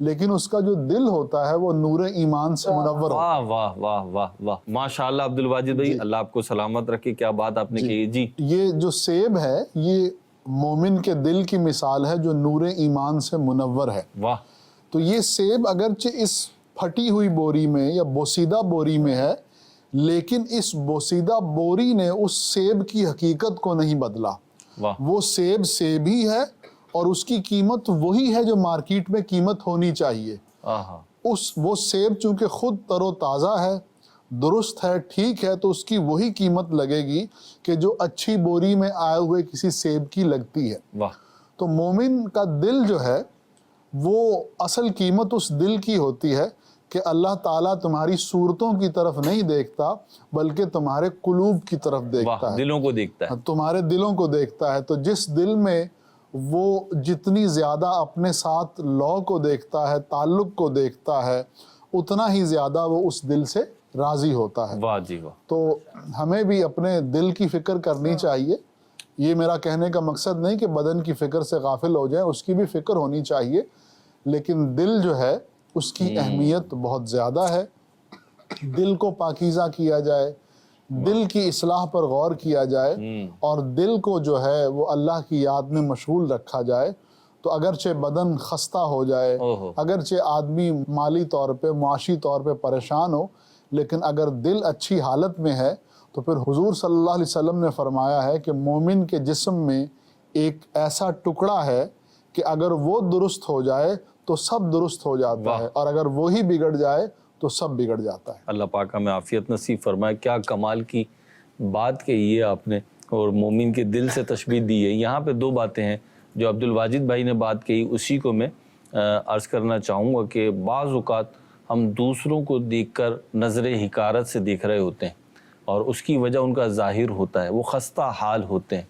لیکن اس کا جو دل ہوتا ہے وہ نور ایمان سے منور ہوتا واہ واہ واہ واہ واہ ماشاءاللہ عبد الواجد بھائی، اللہ آپ کو سلامت رکھے، کیا بات آپ نے کہی جی۔ ہے۔ یہ جو سیب ہے یہ مومن کے دل کی مثال ہے جو نور ایمان سے منور ہے۔ واہ، تو یہ سیب اگرچہ اس پھٹی ہوئی بوری میں یا بوسیدہ بوری میں ہے، لیکن اس بوسیدہ بوری نے اس سیب کی حقیقت کو نہیں بدلا۔ واہ، وہ سیب سیب ہی ہے اور اس کی قیمت وہی ہے جو مارکیٹ میں قیمت ہونی چاہیے۔ آہا، وہ سیب چونکہ خود تر و تازہ ہے، درست ہے، ٹھیک ہے، تو اس کی وہی قیمت لگے گی کہ جو اچھی بوری میں آئے ہوئے کسی سیب کی لگتی ہے۔ واہ، تو مومن کا دل جو ہے وہ اصل قیمت اس دل کی ہوتی ہے کہ اللہ تعالیٰ تمہاری صورتوں کی طرف نہیں دیکھتا بلکہ تمہارے قلوب کی طرف دیکھتا واہ، ہے، دلوں کو دیکھتا ہے۔ تمہارے دلوں کو دیکھتا ہے۔ تو جس دل میں وہ جتنی زیادہ اپنے ساتھ لو کو دیکھتا ہے، تعلق کو دیکھتا ہے، اتنا ہی زیادہ وہ اس دل سے راضی ہوتا ہے۔ واہ جی واہ، تو ہمیں بھی اپنے دل کی فکر کرنی چاہیے۔ یہ میرا کہنے کا مقصد نہیں کہ بدن کی فکر سے غافل ہو جائیں، اس کی بھی فکر ہونی چاہیے، لیکن دل جو ہے اس کی اہمیت بہت زیادہ ہے۔ دل کو پاکیزہ کیا جائے، دل کی اصلاح پر غور کیا جائے اور دل کو جو ہے وہ اللہ کی یاد میں مشغول رکھا جائے، تو اگرچہ بدن خستہ ہو جائے، اگرچہ آدمی مالی طور پہ، معاشی طور پہ پریشان ہو، لیکن اگر دل اچھی حالت میں ہے تو پھر حضور صلی اللہ علیہ وسلم نے فرمایا ہے کہ مومن کے جسم میں ایک ایسا ٹکڑا ہے کہ اگر وہ درست ہو جائے تو سب درست ہو جاتا ہے، اور اگر وہی بگڑ جائے تو سب بگڑ جاتا ہے۔ اللہ پاک ہمیں عافیت نصیب فرمائے۔ کیا کمال کی بات کہی ہے آپ نے، اور مومن کے دل سے تشبیہ دی ہے۔ یہاں پہ دو باتیں ہیں جو عبد الواجد بھائی نے بات کہی، اسی کو میں عرض کرنا چاہوں گا کہ بعض اوقات ہم دوسروں کو دیکھ کر نظر حقارت سے دیکھ رہے ہوتے ہیں اور اس کی وجہ ان کا ظاہر ہوتا ہے، وہ خستہ حال ہوتے ہیں،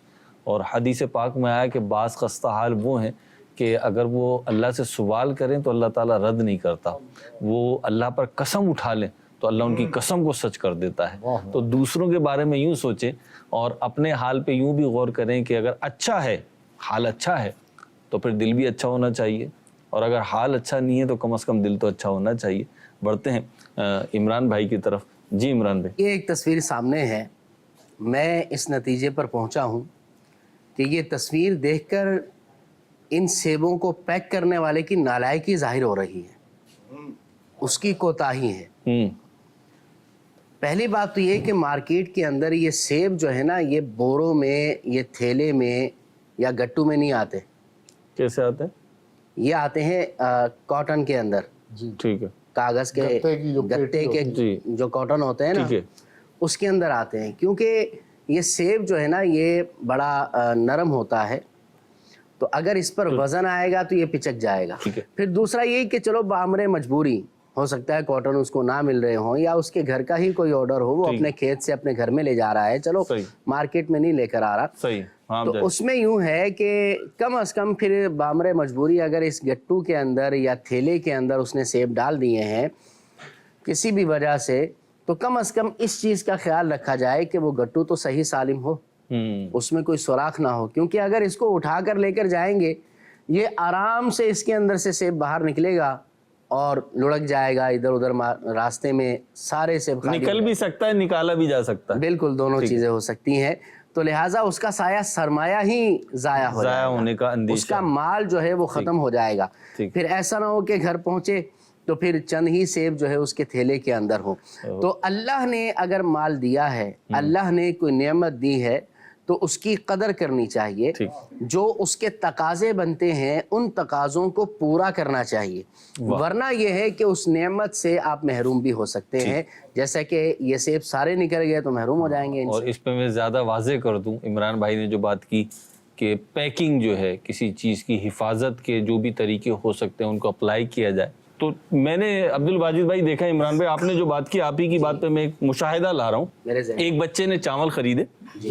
اور حدیث پاک میں آیا کہ بعض خستہ حال وہ ہیں کہ اگر وہ اللہ سے سوال کریں تو اللہ تعالیٰ رد نہیں کرتا، وہ اللہ پر قسم اٹھا لیں تو اللہ ان کی قسم کو سچ کر دیتا ہے۔ تو دوسروں کے بارے میں یوں سوچیں اور اپنے حال پہ یوں بھی غور کریں کہ اگر اچھا ہے، حال اچھا ہے تو پھر دل بھی اچھا ہونا چاہیے، اور اگر حال اچھا نہیں ہے تو کم از کم دل تو اچھا ہونا چاہیے۔ بڑھتے ہیں عمران بھائی کی طرف۔ جی عمران بھائی۔ یہ ایک تصویر سامنے ہے، میں اس نتیجے پر پہنچا ہوں کہ یہ تصویر دیکھ کر ان سیبوں کو پیک کرنے والے کی نالائکی ظاہر ہو رہی ہے، اس کی کوتاہی ہے۔ پہلی بات تو یہ کہ مارکیٹ کے اندر یہ سیب جو ہے نا، یہ بوروں میں، یہ تھیلے میں یا گٹو میں نہیں آتے۔ کیسے آتے ہیں؟ یہ آتے ہیں کاٹن کے اندر، ٹھیک ہے، کاغذ کے گتے کے جو کاٹن ہوتے ہیں نا، اس کے اندر آتے ہیں، کیونکہ یہ سیب جو ہے نا یہ بڑا نرم ہوتا ہے، تو اگر اس پر وزن آئے گا تو یہ پچک جائے گا۔ پھر دوسرا یہ کہ چلو بامر مجبوری ہو سکتا ہے کاٹن اس کو نہ مل رہے ہوں، یا اس کے گھر کا ہی کوئی آرڈر ہو، وہ اپنے کھیت سے اپنے گھر میں لے جا رہا ہے، چلو مارکیٹ میں نہیں لے کر آ رہا، صحیح، تو اس میں یوں ہے کہ کم از کم پھر بامر مجبوری اگر اس گٹو کے اندر یا تھیلے کے اندر اس نے سیب ڈال دیے ہیں کسی بھی وجہ سے، تو کم از کم اس چیز کا خیال رکھا جائے کہ وہ گٹو تو صحیح سالم ہو، اس میں کوئی سوراخ نہ ہو، کیونکہ اگر اس کو اٹھا کر لے کر جائیں گے، یہ آرام سے اس کے اندر سے سیب باہر نکلے گا اور لڑک جائے گا ادھر ادھر، راستے میں سارے سیب نکل بھی سکتا ہے، نکالا بھی جا سکتا ہے، بالکل دونوں چیزیں ہو سکتی ہیں، تو لہٰذا اس کا سایہ سرمایہ ہی ضائع ہو جائے گا، ہونے کا اندیشہ، اس کا مال جو ہے وہ ختم ہو جائے گا۔ پھر ایسا نہ ہو کہ گھر پہنچے تو پھر چند ہی سیب جو ہے اس کے تھیلے کے اندر ہو۔ تو اللہ نے اگر مال دیا ہے، اللہ نے کوئی نعمت دی ہے، تو اس کی قدر کرنی چاہیے، جو اس کے تقاضے بنتے ہیں ان تقاضوں کو پورا کرنا چاہیے، ورنہ یہ ہے کہ اس نعمت سے آپ محروم بھی ہو سکتے ہیں، جیسا کہ یہ سیب سارے نکل گئے تو محروم ہو جائیں گے۔ اور اس پہ میں زیادہ واضح کر دوں، عمران بھائی نے جو بات کی کہ پیکنگ جو ہے کسی چیز کی حفاظت کے جو بھی طریقے ہو سکتے ہیں ان کو اپلائی کیا جائے، تو میں نے عبد الواجد بھائی دیکھا، عمران بھائی آپ نے جو بات کی، آپ ہی کی بات پہ میں ایک مشاہدہ لا رہا ہوں۔ ایک بچے نے چاول خریدے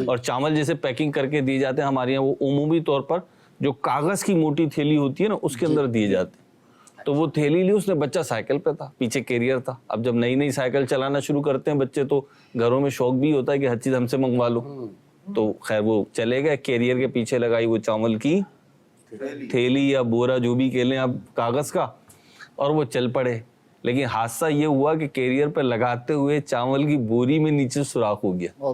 اور چاول جیسے پیکنگ کر کے دیے جاتے ہیں ہمارے یہاں، وہ عمومی طور پر جو کاغذ کی موٹی تھیلی ہوتی ہے نا اس کے اندر دیے جاتے ہیں، تو وہ تھیلی لی، اس نے، بچہ سائیکل پہ تھا، پیچھے کیریئر تھا۔ اب جب نئی نئی سائیکل چلانا شروع کرتے ہیں بچے تو گھروں میں شوق بھی ہوتا ہے کہ ہر چیز ہم سے منگوا لو، تو خیر وہ چلے گئے، کیریئر کے پیچھے لگائی وہ چاول کی تھیلی یا بورا جو بھی کہہ لیں آپ کاغذ کا، اور وہ چل پڑے. لیکن حادثہ یہ ہوا کہ کیریئر پہ لگاتے ہوئے چاول کی بوری میں نیچے سوراخ ہو گیا.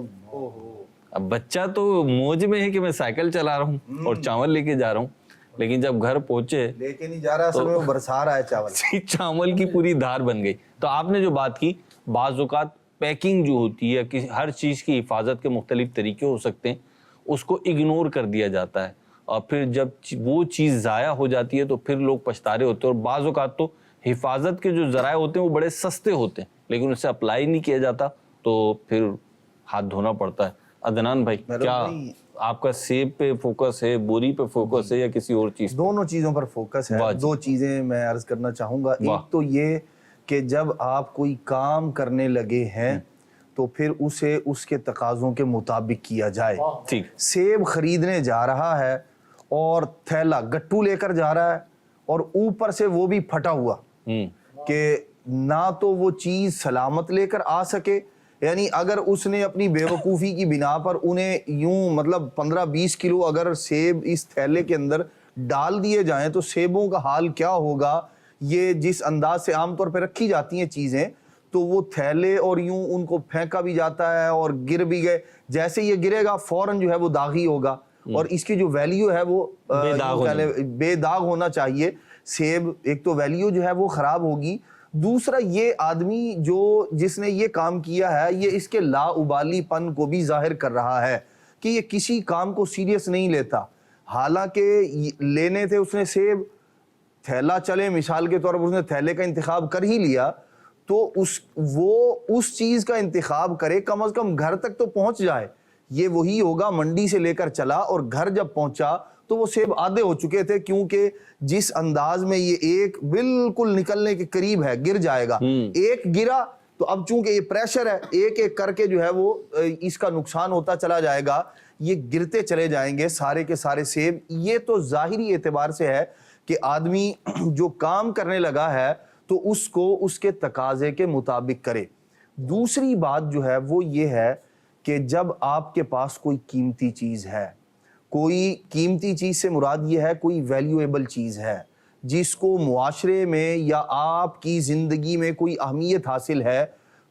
اب بچہ تو موج میں ہے کہ میں سائیکل چلا رہا ہوں اور چاول لے کے جا رہا ہوں, لیکن جب گھر پہنچے لے کے نہیں جا رہا, اصل میں وہ برسا رہا ہے چاول. چاول کی پوری دھار بن گئی. تو آپ نے جو بات کی, بعض اوقات پیکنگ جو ہوتی ہے کہ ہر چیز کی حفاظت کے مختلف طریقے ہو سکتے ہیں, اس کو اگنور کر دیا جاتا ہے, اور پھر جب وہ چیز ضائع ہو جاتی ہے تو پھر لوگ پچھتا رہے ہوتے ہیں. اور بعض اوقات تو حفاظت کے جو ذرائع ہوتے ہیں وہ بڑے سستے ہوتے ہیں, لیکن اسے اپلائی نہیں کیا جاتا تو پھر ہاتھ دھونا پڑتا ہے. عدنان بھائی, کیا آپ کا سیب پہ فوکس ہے, بوری پہ فوکس ہے, یا کسی اور چیز؟ دونوں چیزوں پر فوکس ہے. دو چیزیں میں عرض کرنا چاہوں گا. ایک تو یہ کہ جب آپ کوئی کام کرنے لگے ہیں تو پھر اسے اس کے تقاضوں کے مطابق کیا جائے. سیب خریدنے جا رہا ہے اور تھیلا گٹو لے کر جا رہا ہے, اور اوپر سے وہ بھی پھٹا ہوا کہ نہ تو وہ چیز سلامت لے کر آ سکے. یعنی اگر اس نے اپنی بے وقوفی کی بنا پر انہیں یوں مطلب 15-20 کلو اگر سیب اس تھیلے کے اندر ڈال دیے جائیں تو سیبوں کا حال کیا ہوگا. یہ جس انداز سے عام طور پہ رکھی جاتی ہیں چیزیں, تو وہ تھیلے اور یوں ان کو پھینکا بھی جاتا ہے اور گر بھی گئے, جیسے یہ گرے گا فوراً جو ہے وہ داغی ہوگا, اور اس کی جو ویلیو ہے وہ بے داغ ہونا چاہیے. سیب ایک تو ویلیو جو ہے وہ خراب ہوگی. دوسرا, یہ آدمی جس نے یہ کام کیا ہے, یہ اس کے لا ابالی پن کو بھی ظاہر کر رہا ہے کہ یہ کسی کام کو سیریس نہیں لیتا. حالانکہ لینے تھے اس نے سیب, تھیلا چلے مثال کے طور پر اس نے تھیلے کا انتخاب کر ہی لیا, تو وہ اس چیز کا انتخاب کرے, کم از کم گھر تک تو پہنچ جائے. یہ وہی ہوگا منڈی سے لے کر چلا اور گھر جب پہنچا تو وہ سیب آدھے ہو چکے تھے, کیونکہ جس انداز میں یہ ایک بالکل نکلنے کے قریب ہے, گر جائے گا. ایک گرا تو اب چونکہ یہ پریشر ہے, ایک ایک کر کے جو ہے وہ اس کا نقصان ہوتا چلا جائے گا, یہ گرتے چلے جائیں گے سارے کے سارے سیب. یہ تو ظاہری اعتبار سے ہے کہ آدمی جو کام کرنے لگا ہے تو اس کو اس کے تقاضے کے مطابق کرے. دوسری بات جو ہے وہ یہ ہے کہ جب آپ کے پاس کوئی قیمتی چیز ہے, کوئی قیمتی چیز سے مراد یہ ہے کوئی ویلیویبل چیز ہے جس کو معاشرے میں یا آپ کی زندگی میں کوئی اہمیت حاصل ہے,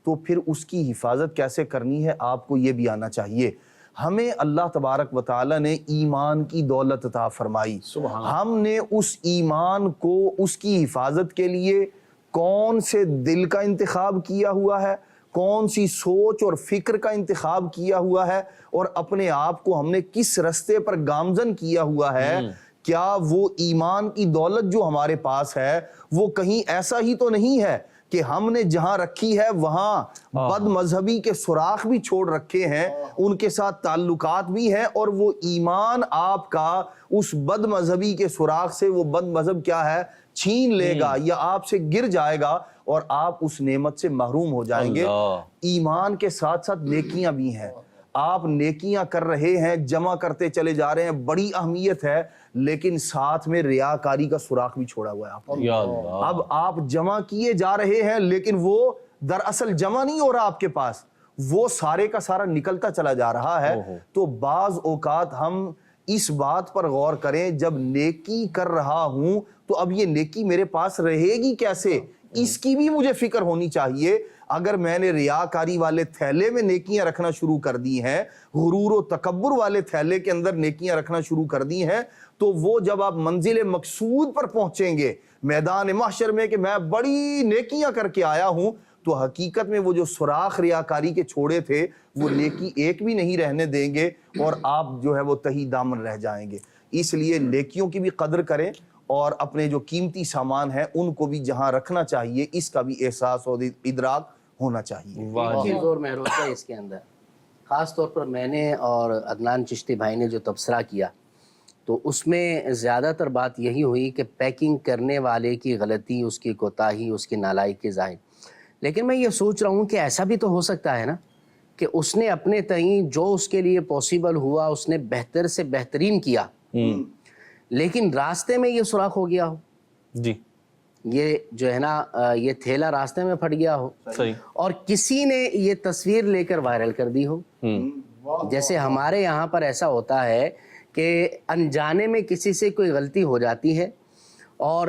تو پھر اس کی حفاظت کیسے کرنی ہے آپ کو یہ بھی آنا چاہیے. ہمیں اللہ تبارک و تعالی نے ایمان کی دولت عطا فرمائی. ہم نے اس ایمان کو اس کی حفاظت کے لیے کون سے دل کا انتخاب کیا ہوا ہے, کون سی سوچ اور فکر کا انتخاب کیا ہوا ہے, اور اپنے آپ کو ہم نے کس رستے پر گامزن کیا ہوا ہے. کیا وہ ایمان کی دولت جو ہمارے پاس ہے وہ کہیں ایسا ہی تو نہیں ہے کہ ہم نے جہاں رکھی ہے وہاں بد مذہبی کے سوراخ بھی چھوڑ رکھے ہیں, ان کے ساتھ تعلقات بھی ہیں, اور وہ ایمان آپ کا اس بد مذہبی کے سوراخ سے وہ بد مذہب کیا ہے چھین لے گا یا آپ سے گر جائے گا اور آپ اس نعمت سے محروم ہو جائیں گے. ایمان کے ساتھ ساتھ نیکیاں بھی ہیں, آپ نیکیاں کر رہے ہیں, جمع کرتے چلے جا رہے ہیں, بڑی اہمیت ہے, لیکن ساتھ میں ریاکاری کا سوراخ بھی چھوڑا ہوا ہے آپ نے. اب آپ جمع کیے جا رہے ہیں لیکن وہ دراصل جمع نہیں ہو رہا آپ کے پاس, وہ سارے کا سارا نکلتا چلا جا رہا ہے. تو بعض اوقات ہم اس بات پر غور کریں, جب نیکی کر رہا ہوں تو اب یہ نیکی میرے پاس رہے گی کیسے, اس کی بھی مجھے فکر ہونی چاہیے. اگر میں نے ریاکاری والے تھیلے میں نیکیاں رکھنا شروع کر دی ہیں, غرور و تکبر والے تھیلے کے اندر نیکیاں رکھنا شروع کر دی ہیں, تو وہ جب آپ منزل مقصود پر پہنچیں گے میدان محشر میں کہ میں بڑی نیکیاں کر کے آیا ہوں, تو حقیقت میں وہ جو سوراخ ریاکاری کے چھوڑے تھے وہ نیکی ایک بھی نہیں رہنے دیں گے, اور آپ جو ہے وہ تہی دامن رہ جائیں گے. اس لیے نیکیوں کی بھی قدر کریں, اور اپنے جو قیمتی سامان ہیں ان کو بھی جہاں رکھنا چاہیے اس کا بھی احساس اور ادراک ہونا چاہیے. ایک چیز اور محروز ہے اس کے اندر, خاص طور پر میں نے اور عدنان چشتی بھائی نے جو تبصرہ کیا تو اس میں زیادہ تر بات یہی ہوئی کہ پیکنگ کرنے والے کی غلطی, اس کی کوتاہی, اس کی نالائکی ظاہر. لیکن میں یہ سوچ رہا ہوں کہ ایسا بھی تو ہو سکتا ہے نا کہ اس نے اپنے تئیں جو اس کے لیے پاسبل ہوا اس نے بہتر سے بہترین کیا, لیکن راستے میں یہ سوراخ ہو گیا ہو, جی یہ جو ہے نا یہ تھیلا راستے میں پھٹ گیا ہو, صحیح, اور کسی نے یہ تصویر لے کر وائرل کر دی ہو. جیسے ہمارے یہاں پر ایسا ہوتا ہے کہ انجانے میں کسی سے کوئی غلطی ہو جاتی ہے اور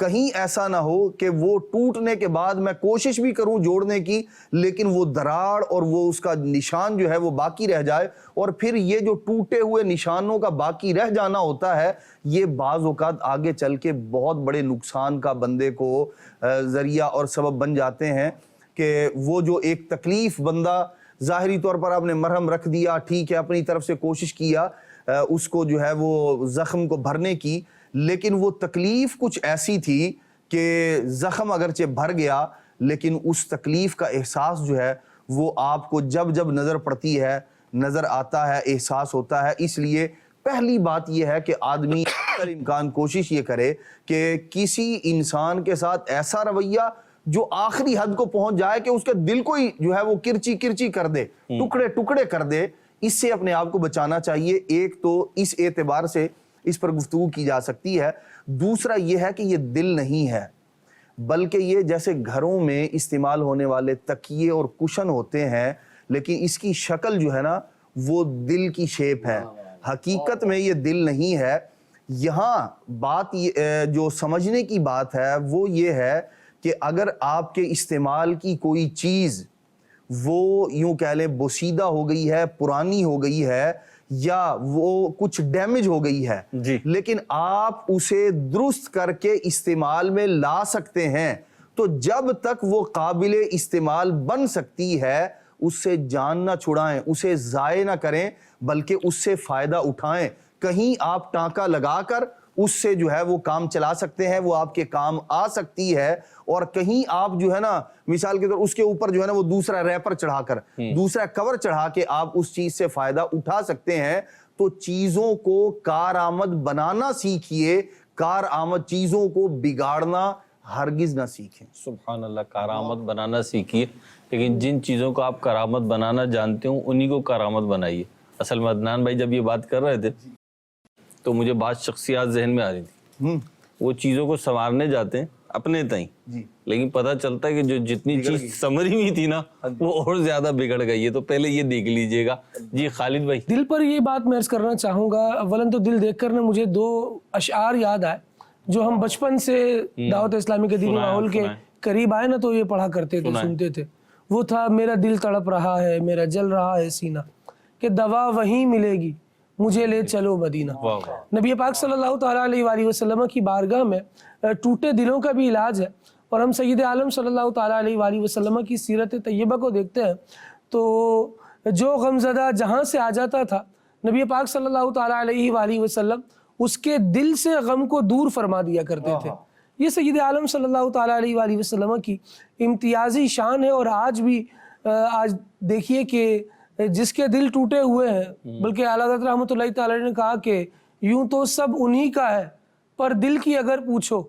کہیں ایسا نہ ہو کہ وہ ٹوٹنے کے بعد میں کوشش بھی کروں جوڑنے کی لیکن وہ دراڑ اور وہ اس کا نشان جو ہے وہ باقی رہ جائے، اور پھر یہ جو ٹوٹے ہوئے نشانوں کا باقی رہ جانا ہوتا ہے یہ بعض اوقات آگے چل کے بہت بڑے نقصان کا بندے کو ذریعہ اور سبب بن جاتے ہیں، کہ وہ جو ایک تکلیف بندہ ظاہری طور پر آپ نے مرہم رکھ دیا، ٹھیک ہے اپنی طرف سے کوشش کیا اس کو جو ہے وہ زخم کو بھرنے کی، لیکن وہ تکلیف کچھ ایسی تھی کہ زخم اگرچہ بھر گیا لیکن اس تکلیف کا احساس جو ہے وہ آپ کو جب جب نظر پڑتی ہے، نظر آتا ہے، احساس ہوتا ہے۔ اس لیے پہلی بات یہ ہے کہ آدمی حتی امکان کوشش یہ کرے کہ کسی انسان کے ساتھ ایسا رویہ جو آخری حد کو پہنچ جائے کہ اس کے دل کو ہی جو ہے وہ کرچی کرچی کر دے، ٹکڑے ٹکڑے کر دے، اس سے اپنے آپ کو بچانا چاہیے۔ ایک تو اس اعتبار سے اس پر گفتگو کی جا سکتی ہے، دوسرا یہ ہے کہ یہ دل نہیں ہے بلکہ یہ جیسے گھروں میں استعمال ہونے والے تکیے اور کشن ہوتے ہیں، لیکن اس کی شکل جو ہے نا وہ دل کی شیپ ہے، حقیقت میں یہ دل نہیں ہے۔ یہاں بات جو سمجھنے کی بات ہے وہ یہ ہے کہ اگر آپ کے استعمال کی کوئی چیز وہ یوں کہہ لیں بوسیدہ ہو گئی ہے، پرانی ہو گئی ہے، یا وہ کچھ ڈیمیج ہو گئی ہے لیکن آپ اسے درست کر کے استعمال میں لا سکتے ہیں، تو جب تک وہ قابل استعمال بن سکتی ہے اس سے جان نہ چھڑائیں، اسے ضائع نہ کریں بلکہ اس سے فائدہ اٹھائیں۔ کہیں آپ ٹانکا لگا کر اس سے جو ہے وہ کام چلا سکتے ہیں، وہ آپ کے کام آ سکتی ہے، اور کہیں آپ جو ہے نا مثال کے طور اس کے اوپر جو ہے نا وہ دوسرا ریپر چڑھا کر دوسرا کور چڑھا کے آپ اس چیز سے فائدہ اٹھا سکتے ہیں۔ تو چیزوں کو کارآمد بنانا سیکھیے، کارآمد چیزوں کو بگاڑنا ہرگز نہ سیکھیں۔ سبحان اللہ، کارآمد بنانا سیکھیے، لیکن جن چیزوں کو آپ کارآمد بنانا جانتے ہوں انہی کو کارآمد بنائیے۔ اصل میں عدنان بھائی جب یہ بات کر رہے تھے تو مجھے بعض شخصیات ذہن میں آ رہی تھی، وہ چیزوں کو سنوارنے جاتے ہیں اپنے تئیں، لیکن پتہ چلتا ہے کہ جو جتنی چیز سمری ہوئی تھی نا وہ اور زیادہ بگڑ گئی ہے، تو پہلے یہ دیکھ لیجئے گا۔ جی خالد بھائی، دل پر یہ بات میں عرض کرنا چاہوں گا، اولاً تو دل دیکھ کر نے مجھے 2 اشعار یاد آئے جو ہم بچپن سے دعوت اسلامی کے دینی ماحول کے قریب آئے نا تو یہ پڑھا کرتے تھے، سنتے تھے۔ وہ تھا میرا دل تڑپ رہا ہے، میرا جل رہا ہے سینہ، کہ دوا وہیں ملے گی مجھے لے چلو مدینہ۔ نبی پاک صلی اللہ تعالیٰ علیہ وآلہ وسلم کی بارگاہ میں ٹوٹے دلوں کا بھی علاج ہے، اور ہم سید عالم صلی اللہ تعالیٰ علیہ وآلہ وسلم کی سیرت طیبہ کو دیکھتے ہیں تو جو غم زدہ جہاں سے آ جاتا تھا نبی پاک صلی اللہ تعالیٰ علیہ وآلہ وسلم اس کے دل سے غم کو دور فرما دیا کرتے تھے۔ یہ سید عالم صلی اللہ تعالیٰ علیہ وآلہ وسلم کی امتیازی شان ہے، اور آج بھی آج دیکھیے کہ جس کے دل ٹوٹے ہوئے ہیں، بلکہ اعلیٰ حضرت رحمۃ اللہ تعالیٰ نے کہا کہ یوں تو سب انہی کا ہے پر دل کی اگر پوچھو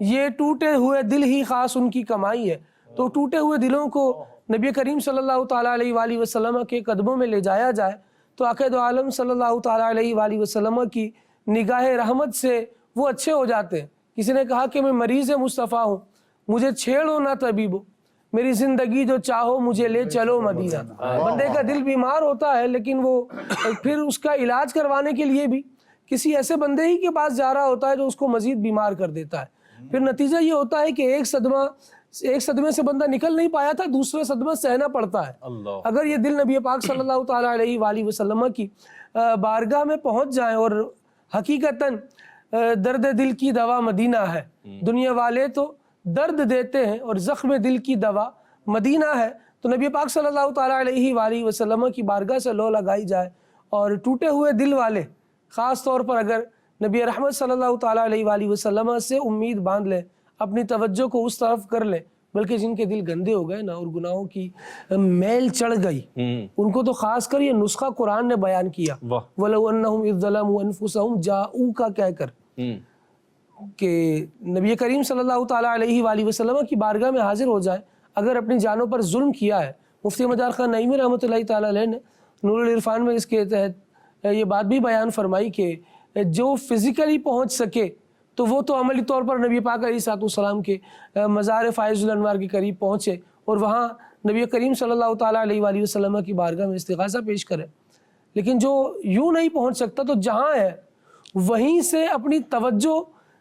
یہ ٹوٹے ہوئے دل ہی خاص ان کی کمائی ہے۔ تو ٹوٹے ہوئے دلوں کو نبی کریم صلی اللہ تعالیٰ علیہ وآلہ وسلم کے قدموں میں لے جایا جائے تو آقا دو عالم صلی اللہ تعالیٰ علیہ وآلہ وسلم کی نگاہ رحمت سے وہ اچھے ہو جاتے ہیں۔ کسی نے کہا کہ میں مریض مصطفیٰ ہوں، مجھے چھیڑو نہ طبیبو، میری زندگی جو چاہو مجھے لے چلو مدینہ۔ بندے کا دل بیمار ہوتا ہے لیکن وہ پھر اس کا علاج کروانے کے لیے بھی کسی ایسے بندے ہی کے پاس جا رہا ہوتا ہے جو اس کو مزید بیمار کر دیتا ہے۔ پھر نتیجہ یہ ہوتا ہے کہ ایک صدمے سے بندہ نکل نہیں پایا تھا، دوسرا صدمہ سہنا پڑتا ہے۔ اگر یہ دل نبی پاک صلی اللہ تعالیٰ علیہ وآلہ وسلم کی بارگاہ میں پہنچ جائیں، اور حقیقتاً درد دل کی دوا مدینہ ہے، دنیا والے تو درد دیتے ہیں اور زخم دل کی دوا مدینہ ہے، تو نبی پاک صلی اللہ تعالیٰ علیہ وآلہ وسلم کی بارگاہ سے لو لگائی جائے، اور ٹوٹے ہوئے دل والے خاص طور پر اگر نبی رحمت صلی اللہ تعالیٰ علیہ وآلہ وسلم سے امید باندھ لیں، اپنی توجہ کو اس طرف کر لیں، بلکہ جن کے دل گندے ہو گئے نا اور گناہوں کی میل چڑھ گئی ان کو تو خاص کر یہ نسخہ قرآن نے بیان کیا، وَلَوْ أَنَّهُمْ إِذْ ظَلَمُوا أَنفُسَهُمْ جَاءُوكَ کہہ کر کہ نبی کریم صلی اللہ تعالیٰ علیہ وآلہ وسلم کی بارگاہ میں حاضر ہو جائے، اگر اپنی جانوں پر ظلم کیا ہے۔ مفتی مدار خان نعیمی رحمۃ اللہ تعالیٰ علیہ نے نور العرفان میں اس کے تحت یہ بات بھی بیان فرمائی کہ جو فزیکلی پہنچ سکے تو وہ تو عملی طور پر نبی پاک علیہ السلام کے مزار فائز الانوار کے قریب پہنچے اور وہاں نبی کریم صلی اللہ تعالیٰ علیہ وآلہ وسلم کی بارگاہ میں استغاثہ پیش کرے، لیکن جو یوں نہیں پہنچ سکتا تو جہاں ہے وہیں سے اپنی توجہ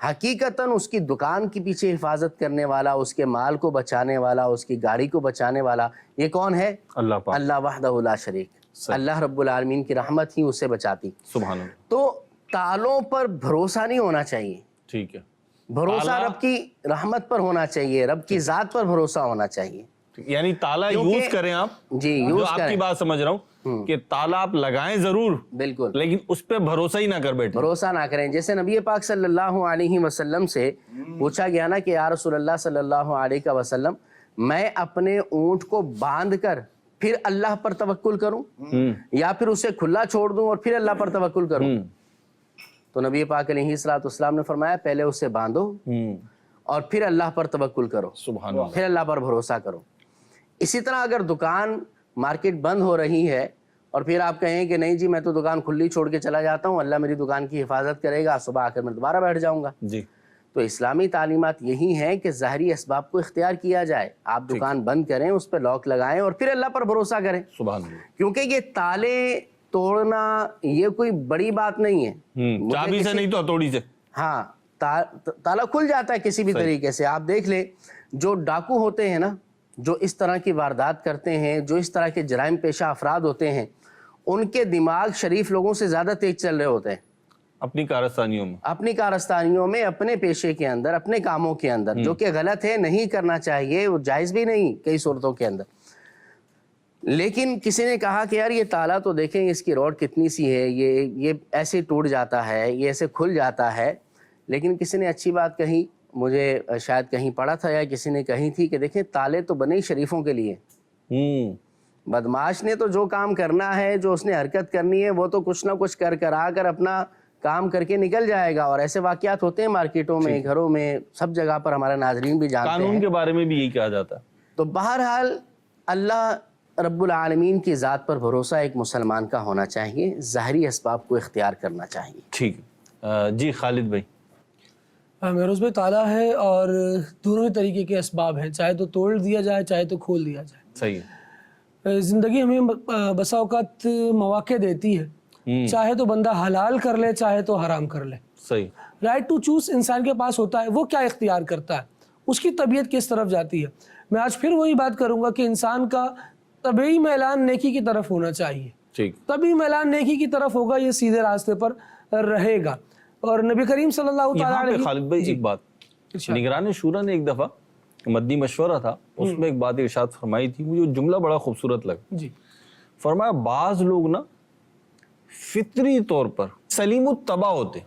حقیقتاً اس کی دکان کے پیچھے حفاظت کرنے والا، اس کے مال کو بچانے والا، اس کی گاڑی کو بچانے والا یہ کون ہے؟ اللہ پاک، اللہ وحدہ لا شریک. اللہ رب العالمین کی رحمت ہی اسے بچاتی. سبحان اللہ. تو تالوں پر بھروسہ نہیں ہونا چاہیے، ٹھیک ہے، بھروسہ رب کی رحمت پر ہونا چاہیے، رب کی ذات پر بھروسہ ہونا چاہیے. یعنی تالا یوز کریں آپ. جی جو یوز آپ کی کریں، بات سمجھ رہا ہوں کہ تالا آپ لگائیں ضرور، بالکل لیکن اس پہ بھروسہ ہی نہ کر بیٹھیں. بھروسہ نہ کریں. جیسے نبی پاک صلی اللہ علیہ وسلم سے پوچھا گیا نا کہ یا رسول اللہ صلی اللہ علیہ وسلم میں اپنے اونٹ کو باندھ کر پھر اللہ پر توکل کروں یا پھر اسے کھلا چھوڑ دوں اور پھر اللہ پر توکل کروں؟ تو نبی پاک علیہ الصلوۃ والسلام نے فرمایا پہلے اسے باندھو اور پھر اللہ پر توکل کرو، سبحان اللہ. پھر اللہ پر بھروسہ کرو. اسی طرح اگر دکان مارکیٹ بند ہو رہی ہے اور پھر آپ کہیں کہ نہیں جی میں تو دکان کھلی چھوڑ کے چلا جاتا ہوں، اللہ میری دکان کی حفاظت کرے گا، صبح آ کر میں دوبارہ بیٹھ جاؤں گا. جی تو اسلامی تعلیمات یہی ہیں کہ ظاہری اسباب کو اختیار کیا جائے. آپ دکان بند کریں، اس پہ لاک لگائیں اور پھر اللہ پر بھروسہ کریں، سبحان اللہ. کیونکہ یہ تالے توڑنا یہ کوئی بڑی بات نہیں ہے. چابی سے نہیں تو ہتھوڑی سے. ہاں تالا کھل جاتا ہے کسی بھی طریقے سے. آپ دیکھ لیں جو ڈاکو ہوتے ہیں نا، جو اس طرح کی واردات کرتے ہیں، جو اس طرح کے جرائم پیشہ افراد ہوتے ہیں، ان کے دماغ شریف لوگوں سے زیادہ تیز چل رہے ہوتے ہیں اپنی کارستانیوں میں، اپنی کارستانیوں میں، اپنے پیشے کے اندر، اپنے کاموں کے اندر، جو کہ غلط ہے، نہیں کرنا چاہیے، وہ جائز بھی نہیں کئی صورتوں کے اندر. لیکن کسی نے کہا کہ یار یہ تالا تو دیکھیں اس کی روڈ کتنی سی ہے، یہ ایسے ٹوٹ جاتا ہے، یہ ایسے کھل جاتا ہے. لیکن کسی نے اچھی بات کہی، مجھے شاید کہیں پڑھا تھا یا کسی نے کہی تھی کہ دیکھیں تالے تو بنے شریفوں کے لیے. بدماش نے تو جو کام کرنا ہے، جو اس نے حرکت کرنی ہے، وہ تو کچھ نہ کچھ کرا کر اپنا کام کر کے نکل جائے گا. اور ایسے واقعات ہوتے ہیں مارکیٹوں میں، گھروں میں، سب جگہ پر، ہمارے ناظرین بھی جانتے ہیں. قانون کے بارے میں بھی یہی کہا جاتا ہے. تو بہرحال اللہ رب العالمین کی ذات پر بھروسہ ایک مسلمان کا ہونا چاہیے، ظاہری اسباب کو اختیار کرنا چاہیے. ٹھیک ہے جی خالد بھائی. میروز بھائی تالا ہے اور دونوں ہی طریقے کے اسباب ہیں، چاہے تو توڑ دیا جائے چاہے تو کھول دیا جائے. صحیح ہے. زندگی ہمیں بسا اوقات مواقع دیتی ہے، چاہے تو بندہ حلال کر لے چاہے تو حرام کر لے. صحیح. رائٹ ٹو چوز انسان کے پاس ہوتا ہے، وہ کیا اختیار کرتا ہے، اس کی طبیعت کس طرف جاتی ہے. میں آج پھر وہی بات کروں گا کہ انسان کا طبعی میلان نیکی کی طرف ہونا چاہیے. ٹھیک. طبعی میلان نیکی کی طرف ہوگا، یہ سیدھے راستے پر رہے گا. اور نبی کریم صلی اللہ تعالیٰ یہاں پہ علیہ خالد بھائی ایک بات، نگران شورا نے ایک دفعہ مدنی مشورہ تھا، اس میں ایک بات ارشاد فرمائی تھی، مجھے جملہ بڑا خوبصورت لگا. جی فرمایا بعض لوگ نا فطری طور پر سلیم الطبع ہوتے،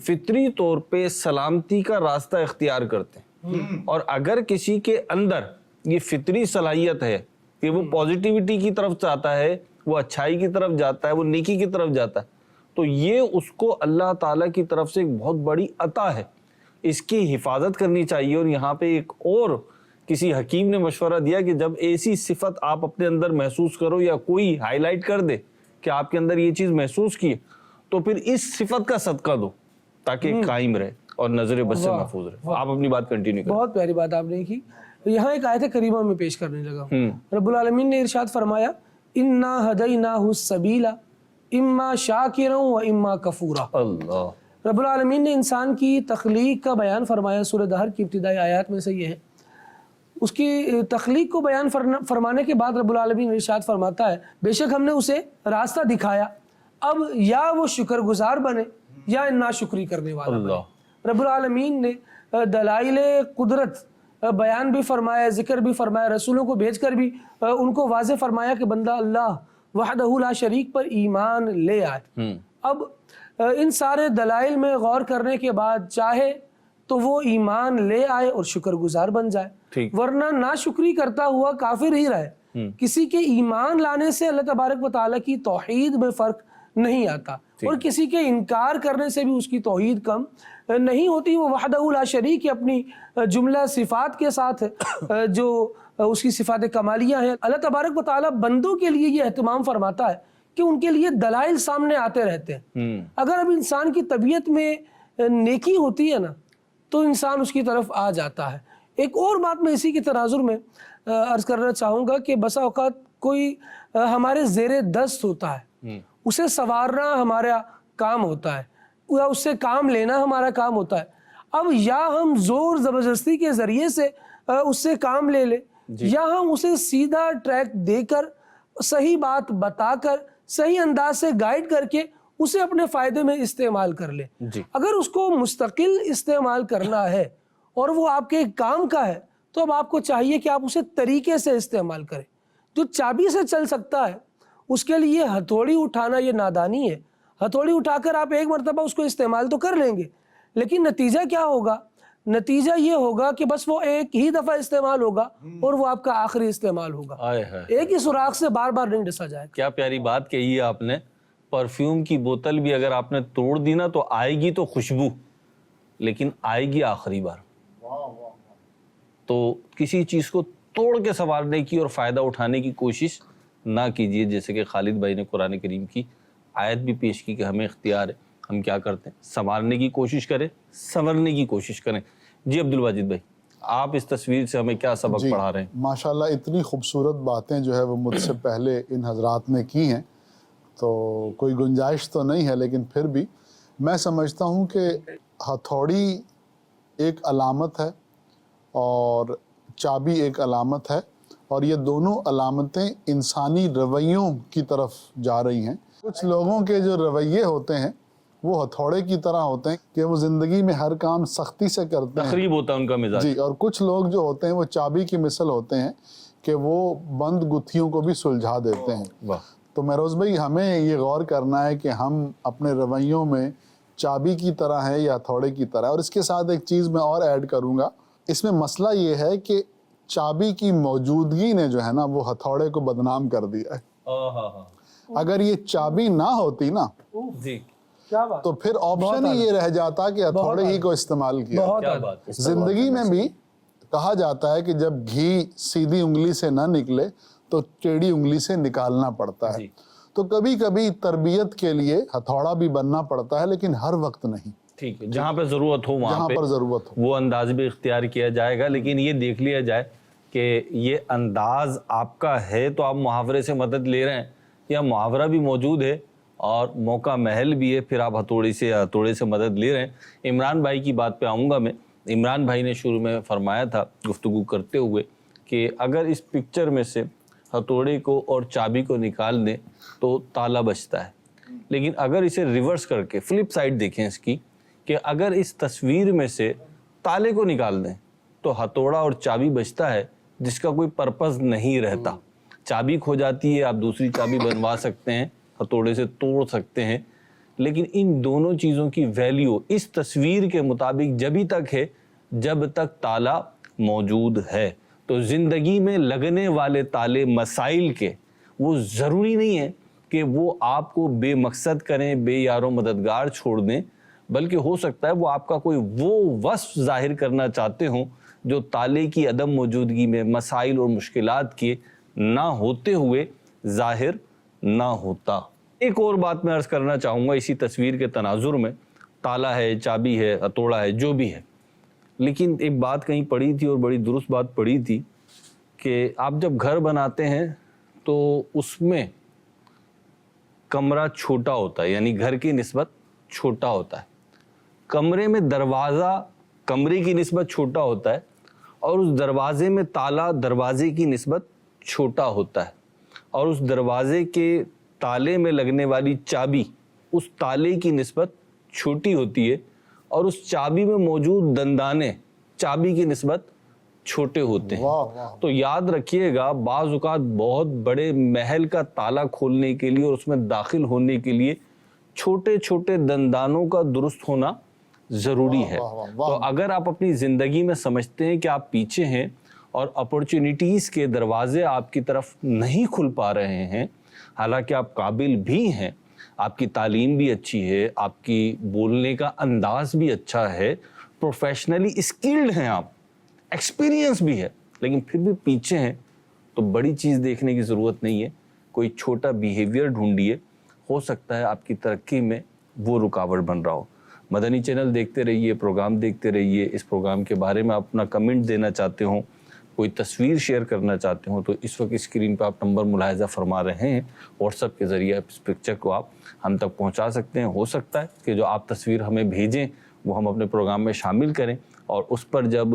فطری طور پہ سلامتی کا راستہ اختیار کرتے ہیں، اور اگر کسی کے اندر یہ فطری صلاحیت ہے کہ وہ پازیٹیوٹی کی طرف چاہتا ہے، وہ اچھائی کی طرف جاتا ہے، وہ نیکی کی طرف جاتا ہے، تو یہ اس کو اللہ تعالیٰ کی طرف سے ایک بہت بڑی عطا ہے، اس کی حفاظت کرنی چاہیے. اور یہاں پہ ایک اور کسی حکیم نے مشورہ دیا کہ جب ایسی صفت آپ اپنے اندر محسوس کرو یا کوئی ہائی لائٹ کر دے کہ آپ کے اندر یہ چیز محسوس کی، تو پھر اس صفت کا صدقہ دو تاکہ قائم رہے اور نظر بس سے محفوظ رہے. آپ اپنی بات کنٹینیو کریں. بہت پیاری بات آپ نے کی. یہاں ایک آیت کریمہ میں پیش کرنے لگا. رب العالمین نے ارشاد فرمایا انا ہدیناہ السبیل اما شاکرا و اما کفورا. اللہ. رب العالمین نے انسان کی تخلیق کا بیان فرمایا. سورہ دہر کی ابتدائی آیات میں سے یہ ہے. اس کی تخلیق کو بیان فرمانے کے بعد رب العالمین ارشاد فرماتا ہے بے شک ہم نے اسے راستہ دکھایا، اب یا وہ شکر گزار بنے یا ناشکری کرنے والا بنے. رب العالمین نے دلائل قدرت بیان بھی فرمایا، ذکر بھی فرمایا، رسولوں کو بھیج کر بھی ان کو واضح فرمایا کہ بندہ اللہ وحدہ لا شریک پر ایمان لے آئے. اب ان سارے دلائل میں غور کرنے کے بعد چاہے تو وہ ایمان لے آئے اور شکر گزار بن جائے، ورنہ ناشکری کرتا ہوا کافر ہی رہے. کسی کے ایمان لانے سے اللہ تبارک و تعالیٰ کی توحید میں فرق نہیں آتا، اور کسی کے انکار کرنے سے بھی اس کی توحید کم نہیں ہوتی. وہ وحدہ لا شریک اپنی جملہ صفات کے ساتھ جو اس کی صفات کمالیہ ہیں، اللہ تبارک و تعالیٰ بندوں کے لیے یہ اہتمام فرماتا ہے کہ ان کے لیے دلائل سامنے آتے رہتے ہیں. اگر اب انسان کی طبیعت میں نیکی ہوتی ہے نا تو انسان اس کی طرف آ جاتا ہے. ایک اور بات میں اسی کے تناظر میں عرض کرنا چاہوں گا کہ بسا اوقات کوئی ہمارے زیر دست ہوتا ہے، اسے سنوارنا ہمارا کام ہوتا ہے یا اس سے کام لینا ہمارا کام ہوتا ہے. اب یا ہم زور زبردستی کے ذریعے سے اس سے کام لے لیں یا ہم اسے سیدھا ٹریک دے کر صحیح بات بتا کر صحیح انداز سے گائیڈ کر کے اسے اپنے فائدے میں استعمال کر لیں. اگر اس کو مستقل استعمال کرنا ہے اور وہ آپ کے کام کا ہے تو اب آپ کو چاہیے کہ آپ اسے طریقے سے استعمال کریں. جو چابی سے چل سکتا ہے اس کے لیے ہتھوڑی اٹھانا یہ نادانی ہے. ہتھوڑی اٹھا کر آپ ایک مرتبہ اس کو استعمال تو کر لیں گے لیکن نتیجہ کیا ہوگا؟ نتیجہ یہ ہوگا کہ بس وہ ایک ہی دفعہ استعمال ہوگا اور وہ آپ کا آخری استعمال ہوگا. ایک ہی سوراخ سے بار بار نہیں ڈسا جائے گا. کیا پیاری بات کہی ہے آپ نے. پرفیوم کی بوتل بھی اگر آپ نے توڑ دی نا تو آئے گی تو خوشبو لیکن آئے گی آخری بار. تو کسی چیز کو توڑ کے سنوارنے کی اور فائدہ اٹھانے کی کوشش نہ کیجیے. جیسے کہ خالد بھائی نے قرآن کریم کی آیت بھی پیش کی کہ ہمیں اختیار ہے, ہم کیا کرتے ہیں سنوارنے کی کوشش کریں, سنورنے کی کوشش کریں. جی عبدالواجد بھائی, آپ اس تصویر سے ہمیں کیا سبق پڑھا رہے ہیں؟ ماشاءاللہ اتنی خوبصورت باتیں جو ہے وہ مجھ سے پہلے ان حضرات نے کی ہیں تو کوئی گنجائش تو نہیں ہے, لیکن پھر بھی میں سمجھتا ہوں کہ ہتھوڑی ایک علامت ہے اور چابی ایک علامت ہے اور یہ دونوں علامتیں انسانی رویوں کی طرف جا رہی ہیں. کچھ لوگوں کے جو رویے ہوتے ہیں وہ ہتھوڑے کی طرح ہوتے ہیں کہ وہ زندگی میں ہر کام سختی سے کرتے ہیں, تقریب ہوتا ہے ان کا مزاج. جی, اور کچھ لوگ جو ہوتے ہیں وہ چابی کی مثل ہوتے ہیں کہ وہ بند گتھیوں کو بھی سلجھا دیتے ہیں. تو مہروز بھائی ہمیں یہ غور کرنا ہے کہ ہم اپنے رویوں میں چابی کی طرح ہیں یا ہتھوڑے کی طرح. اور اس کے ساتھ ایک چیز میں اور ایڈ کروں گا, اس میں مسئلہ یہ ہے کہ چابی کی موجودگی نے جو ہے نا وہ ہتھوڑے کو بدنام کر دیا ہے. اگر یہ چابی نہ ہوتی نا جی تو پھر آپشن ہی یہ رہ جاتا کہ ہتھوڑے ہی کو استعمال کیا. زندگی میں بھی کہا جاتا ہے کہ جب گھی سیدھی انگلی سے نہ نکلے تو ٹیڑھی انگلی سے نکالنا پڑتا ہے. تو کبھی کبھی تربیت کے لیے ہتھوڑا بھی بننا پڑتا ہے لیکن ہر وقت نہیں. ٹھیک ہے, جہاں پہ ضرورت ہو وہاں پر ضرورت ہو وہ انداز بھی اختیار کیا جائے گا. لیکن یہ دیکھ لیا جائے کہ یہ انداز آپ کا ہے تو آپ محاورے سے مدد لے رہے ہیں یا محاورہ بھی موجود ہے اور موقع محل بھی ہے پھر آپ ہتھوڑے سے مدد لے رہے ہیں. عمران بھائی کی بات پہ آؤں گا میں. عمران بھائی نے شروع میں فرمایا تھا گفتگو کرتے ہوئے کہ اگر اس پکچر میں سے ہتھوڑے کو اور چابی کو نکال دیں تو تالا بچتا ہے. لیکن اگر اسے ریورس کر کے فلپ سائڈ دیکھیں اس کی کہ اگر اس تصویر میں سے تالے کو نکال دیں تو ہتھوڑا اور چابی بچتا ہے جس کا کوئی پرپز نہیں رہتا. چابی کھو جاتی ہے, آپ دوسری چابی بنوا سکتے ہیں, ہتھوڑے سے توڑ سکتے ہیں, لیکن ان دونوں چیزوں کی ویلیو اس تصویر کے مطابق جبھی تک ہے جب تک تالا موجود ہے. تو زندگی میں لگنے والے تالے مسائل کے وہ ضروری نہیں ہے کہ وہ آپ کو بے مقصد کریں, بے یار و مددگار چھوڑ دیں, بلکہ ہو سکتا ہے وہ آپ کا کوئی وہ وصف ظاہر کرنا چاہتے ہوں جو تالے کی عدم موجودگی میں مسائل اور مشکلات کے نہ ہوتے ہوئے ظاہر نہ ہوتا. ایک اور بات میں عرض کرنا چاہوں گا اسی تصویر کے تناظر میں. تالا ہے, چابی ہے, ہتھوڑا ہے, جو بھی ہے, لیکن ایک بات کہیں پڑھی تھی اور بڑی درست بات پڑھی تھی کہ آپ جب گھر بناتے ہیں تو اس میں کمرہ چھوٹا ہوتا ہے, یعنی گھر کی نسبت چھوٹا ہوتا ہے. کمرے میں دروازہ کمرے کی نسبت چھوٹا ہوتا ہے اور اس دروازے میں تالا دروازے کی نسبت چھوٹا ہوتا ہے اور اس دروازے کے تالے میں لگنے والی چابی اس تالے کی نسبت چھوٹی ہوتی ہے اور اس چابی میں موجود دندانے چابی کی نسبت چھوٹے ہوتے ہیں. تو یاد رکھیے گا بعض اوقات بہت بڑے محل کا تالا کھولنے کے لیے اور اس میں داخل ہونے کے لیے چھوٹے چھوٹے دندانوں کا درست ہونا ضروری ہے. تو اگر آپ اپنی زندگی میں سمجھتے ہیں کہ آپ پیچھے ہیں اور اپرچونٹیز کے دروازے آپ کی طرف نہیں کھل پا رہے ہیں, حالانکہ آپ قابل بھی ہیں, آپ کی تعلیم بھی اچھی ہے, آپ کی بولنے کا انداز بھی اچھا ہے, پروفیشنلی اسکلڈ ہیں آپ, ایکسپیرینس بھی ہے, لیکن پھر بھی پیچھے ہیں, تو بڑی چیز دیکھنے کی ضرورت نہیں ہے. کوئی چھوٹا بیہیویئر ڈھونڈیے, ہو سکتا ہے آپ کی ترقی میں وہ رکاوٹ بن رہا ہو. مدنی چینل دیکھتے رہیے, پروگرام دیکھتے رہیے. اس پروگرام کے بارے میں آپ اپنا کمنٹ دینا چاہتے ہوں, کوئی تصویر شیئر کرنا چاہتے ہوں تو اس وقت اسکرین پہ آپ نمبر ملاحظہ فرما رہے ہیں, واٹس ایپ کے ذریعے اس پکچر کو آپ ہم تک پہنچا سکتے ہیں. ہو سکتا ہے کہ جو آپ تصویر ہمیں بھیجیں وہ ہم اپنے پروگرام میں شامل کریں، اور اس پر جب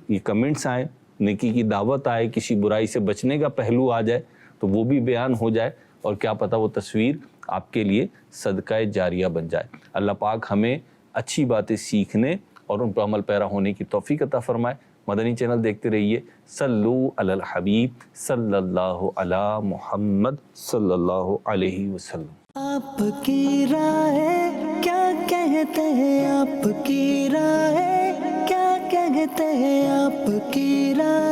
یہ کمنٹس آئیں، نیکی کی دعوت آئے، کسی برائی سے بچنے کا پہلو آ جائے تو وہ بھی بیان ہو جائے، اور کیا پتہ وہ تصویر آپ کے لیے صدقہ جاریہ بن جائے۔ اللہ پاک ہمیں اچھی باتیں سیکھنے اور ان پر عمل پیرا ہونے کی توفیق عطا فرمائے۔ مدنی چینل دیکھتے رہیے۔ صلو علی الحبیب صلی اللہ علی محمد صلی اللہ علیہ وسلم۔ آپ کی رائے کیا کہتے ہیں، آپ کی رائے کیا کہتے ہیں، آپ کی رائے